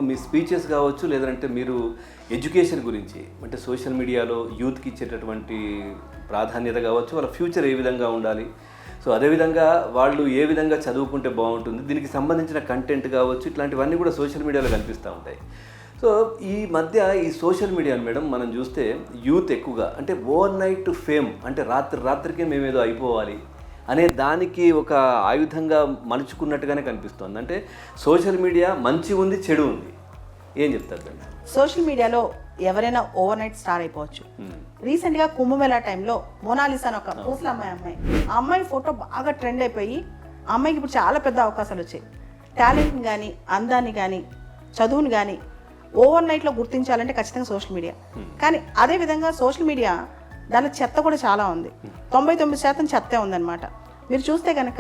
మీ speeches కావచ్చు, లేదంటే మీరు ఎడ్యుకేషన్ గురించి అంటే సోషల్ మీడియాలో యూత్కి ఇచ్చేటటువంటి ప్రాధాన్యత కావచ్చు, వాళ్ళ ఫ్యూచర్ ఏ విధంగా ఉండాలి, సో అదేవిధంగా వాళ్ళు ఏ విధంగా చదువుకుంటే బాగుంటుంది, దీనికి సంబంధించిన కంటెంట్ కావచ్చు, ఇట్లాంటివన్నీ కూడా సోషల్ మీడియాలో కనిపిస్తూ ఉంటాయి. సో ఈ మధ్య ఈ సోషల్ మీడియాను మేడం మనం చూస్తే యూత్ ఎక్కువగా అంటే ఓవర్ నైట్ ఫేమ్ అంటే రాత్రికే మేమేదో అయిపోవాలి అనే దానికి ఒక ఆయుధంగా మలుచుకున్నట్టుగానే కనిపిస్తుంది. అంటే సోషల్ మీడియా మంచి ఉంది, చెడు ఉంది, ఏం చెప్తారు దాన్ని? సోషల్ మీడియాలో ఎవరైనా ఓవర్ నైట్ స్టార్ అయిపోవచ్చు. రీసెంట్గా కుంభమేళా టైంలో మోనాలిసా అని ఒక పూసల అమ్మాయి ఆ అమ్మాయి ఫోటో బాగా ట్రెండ్ అయిపోయి ఆ అమ్మాయికి ఇప్పుడు చాలా పెద్ద అవకాశాలు వచ్చాయి. టాలెంట్ని కానీ, అందాన్ని కానీ, చదువుని కానీ ఓవర్ నైట్లో గుర్తించాలంటే ఖచ్చితంగా సోషల్ మీడియా. కానీ అదేవిధంగా సోషల్ మీడియా దానిలో చెత్త కూడా చాలా ఉంది. 99% చెత్తే ఉందన్నమాట. మీరు చూస్తే కనుక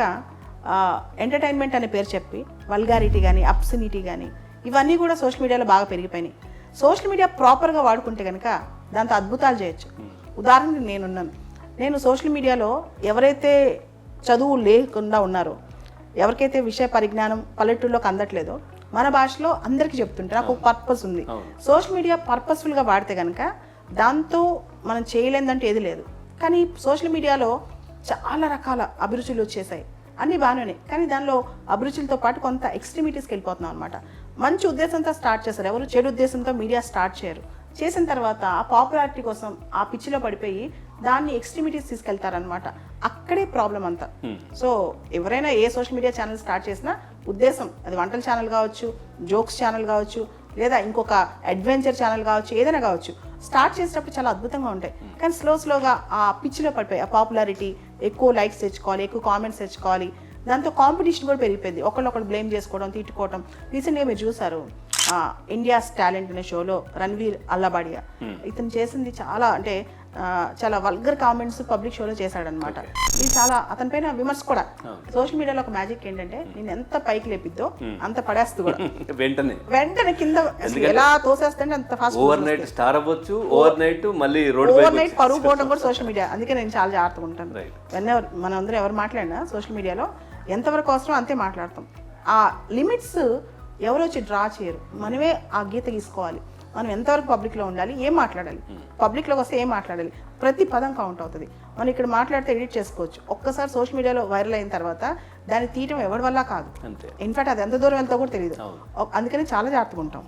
ఎంటర్టైన్మెంట్ అనే పేరు చెప్పి వల్గారిటీ కానీ, అబ్సినిటీ కానీ ఇవన్నీ కూడా సోషల్ మీడియాలో బాగా పెరిగిపోయినాయి. సోషల్ మీడియా ప్రాపర్గా వాడుకుంటే కనుక దాంతో అద్భుతాలు చేయొచ్చు. ఉదాహరణకి నేను సోషల్ మీడియాలో ఎవరైతే చదువు లేకుండా ఉన్నారో, ఎవరికైతే విషయ పరిజ్ఞానం పల్లెటూరులోకి అందట్లేదో మన భాషలో అందరికీ చెప్తుంటే నాకు ఒక పర్పస్ ఉంది. సోషల్ మీడియా పర్పస్ఫుల్గా వాడితే కనుక దాంతో మనం చేయలేదంటే ఏది లేదు. కానీ సోషల్ మీడియాలో చాలా రకాల అభిరుచులు వచ్చేసాయి, అన్నీ బాగానే ఉన్నాయి. కానీ దానిలో అభిరుచులతో పాటు కొంత ఎక్స్ట్రీమిటీస్కి వెళ్ళిపోతున్నాం అనమాట. మంచి ఉద్దేశంతో స్టార్ట్ చేస్తారు, ఎవరు చెడు ఉద్దేశంతో మీడియా స్టార్ట్ చేయరు. చేసిన తర్వాత ఆ పాపులారిటీ కోసం ఆ పిచ్చిలో పడిపోయి దాన్ని ఎక్స్ట్రీమిటీస్ తీసుకెళ్తారనమాట. అక్కడే ప్రాబ్లం అంతా. సో ఎవరైనా ఏ సోషల్ మీడియా ఛానల్ స్టార్ట్ చేసినా ఉద్దేశం, అది వంటల ఛానల్ కావచ్చు, జోక్స్ ఛానల్ కావచ్చు, లేదా ఇంకొక అడ్వెంచర్ ఛానల్ కావచ్చు, ఏదైనా కావచ్చు, స్టార్ట్ చేసేటప్పుడు చాలా అద్భుతంగా ఉంటాయి. కానీ స్లోగా ఆ పిచ్చిలో పడిపోయి ఆ పాపులారిటీ, ఎక్కువ లైక్స్ తెచ్చుకోవాలి, ఎక్కువ కామెంట్స్ తెచ్చుకోవాలి, దాంతో కాంపిటీషన్ కూడా పెరిగిపోయింది. ఒకళ్ళు బ్లేమ్ చేసుకోవడం, తిట్టుకోవడం. రీసెంట్గా మీరు చూసారు ఇండియాస్ టాలెంట్ అనే షోలో రణ్వీర్ అల్లాబాడియా ఇతను చేసింది చాలా వల్గర్ కామెంట్స్ పబ్లిక్ షోలో చేశాడనమాట. ఇది చాలా అతని పైన విమర్శ కూడా. సోషల్ మీడియాలో ఒక మ్యాజిక్ ఏంటంటే నేను ఎంత పైకి లేపిద్దో అంత పడేస్తూ కూడా వెంటనే కింద ఎలా తోసేస్తే అంత ఫాస్ట్. ఓవర్ నైట్ స్టార్ అవ్వచ్చు, ఓవర్ నైట్ మళ్ళీ ఓవర్ నైట్ పరుగు పోవడం కూడా సోషల్ మీడియా. అందుకే నేను చాలా జాగ్రత్తగా ఉంటాను. మనం అందరూ ఎవరు మాట్లాడినా సోషల్ మీడియాలో ఎంతవరకు అవసరం అంతే మాట్లాడతాం. ఆ లిమిట్స్ ఎవరు వచ్చి డ్రా చేయరు, మనమే ఆ గీత గీసుకోవాలి. మనం ఎంతవరకు పబ్లిక్లో ఉండాలి, ఏం మాట్లాడాలి, పబ్లిక్లోకి వస్తే ఏం మాట్లాడాలి, ప్రతి పదం కౌంట్ అవుతుంది. మనం ఇక్కడ మాట్లాడితే ఎడిట్ చేసుకోవచ్చు. ఒక్కసారి సోషల్ మీడియాలో వైరల్ అయిన తర్వాత దాన్ని తీయటం ఎవరి వల్ల కాదు. ఇన్ఫాక్ట్ అది ఎంత దూరం వెళ్తా కూడా తెలియదు. అందుకని చాలా జాగ్రత్తగా ఉంటాం.